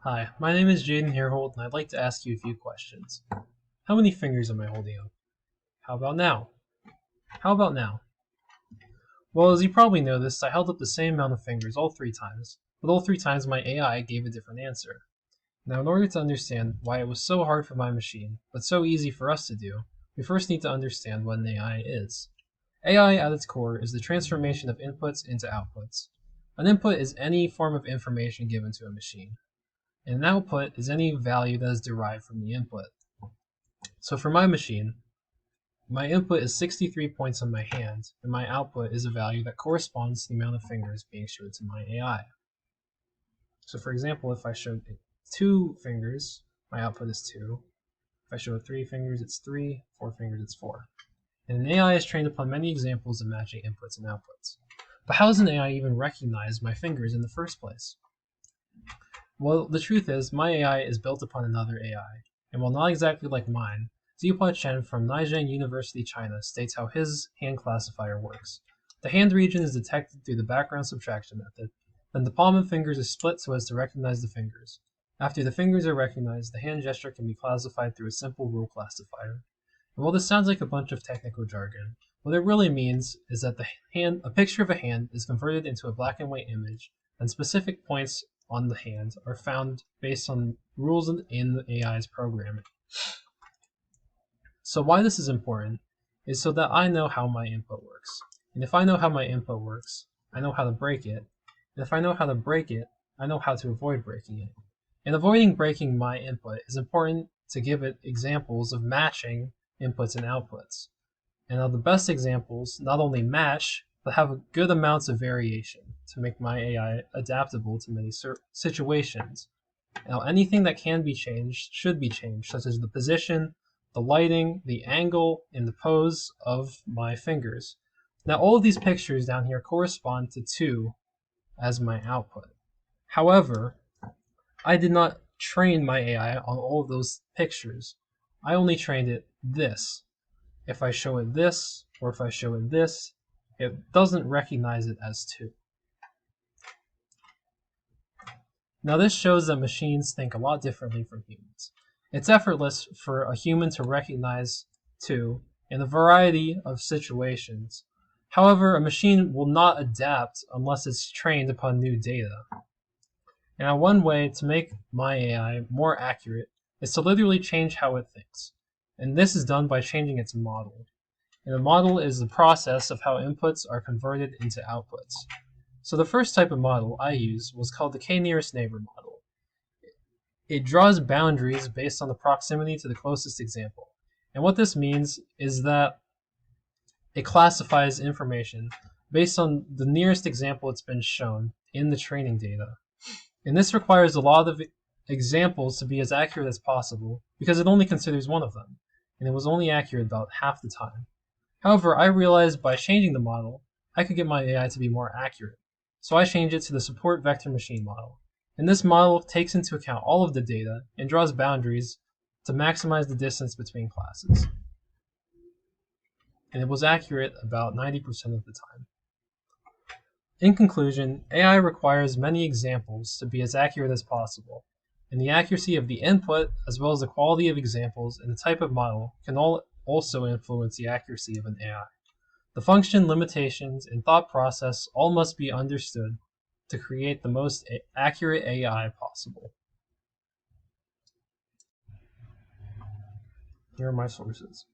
Hi, my name is Jaden Herhold, and I'd like to ask you a few questions. How many fingers am I holding up? How about now? How about now? Well, as you probably noticed, I held up the same amount of fingers all three times, but all three times my AI gave a different answer. Now, in order to understand why it was so hard for my machine, but so easy for us to do, we first need to understand what an AI is. AI at its core is the transformation of inputs into outputs. An input is any form of information given to a machine, and an output is any value that is derived from the input. So for my machine, my input is 63 points on my hand, and my output is a value that corresponds to the amount of fingers being showed to my AI. So for example, if I showed it 2 fingers, my output is 2. If I show it 3 fingers, it's 3. 4 fingers, it's 4. And an AI is trained upon many examples of matching inputs and outputs. But how does an AI even recognize my fingers in the first place? Well, the truth is, my AI is built upon another AI, and while not exactly like mine, Zihua Chen from Naizheng University, China states how his hand classifier works. The hand region is detected through the background subtraction method, then the palm of fingers is split so as to recognize the fingers. After the fingers are recognized, the hand gesture can be classified through a simple rule classifier. And while this sounds like a bunch of technical jargon, what it really means is that a picture of a hand is converted into a black and white image, and specific points on the hand are found based on rules in the AI's programming. So why this is important is so that I know how my input works. And if I know how my input works, I know how to break it. And if I know how to break it, I know how to avoid breaking it. And avoiding breaking my input is important to give it examples of matching inputs and outputs. And now the best examples not only match, but have good amounts of variation to make my AI adaptable to many situations. Now anything that can be changed should be changed, such as the position, the lighting, the angle, and the pose of my fingers. Now all of these pictures down here correspond to 2 as my output. However, I did not train my AI on all of those pictures. I only trained it this. If I show it this, or if I show it this, it doesn't recognize it as 2. Now this shows that machines think a lot differently from humans. It's effortless for a human to recognize 2 in a variety of situations. However, a machine will not adapt unless it's trained upon new data. Now one way to make my AI more accurate is to literally change how it thinks. And this is done by changing its model. And a model is the process of how inputs are converted into outputs. So the first type of model I used was called the k-nearest neighbor model. It draws boundaries based on the proximity to the closest example. And what this means is that it classifies information based on the nearest example it's been shown in the training data. And this requires a lot of examples to be as accurate as possible because it only considers one of them, and it was only accurate about half the time. However, I realized by changing the model, I could get my AI to be more accurate. So I changed it to the support vector machine model. And this model takes into account all of the data and draws boundaries to maximize the distance between classes. And it was accurate about 90% of the time. In conclusion, AI requires many examples to be as accurate as possible, and the accuracy of the input, as well as the quality of examples and the type of model, can also influence the accuracy of an AI. The function, limitations, and thought process all must be understood to create the most accurate AI possible. Here are my sources.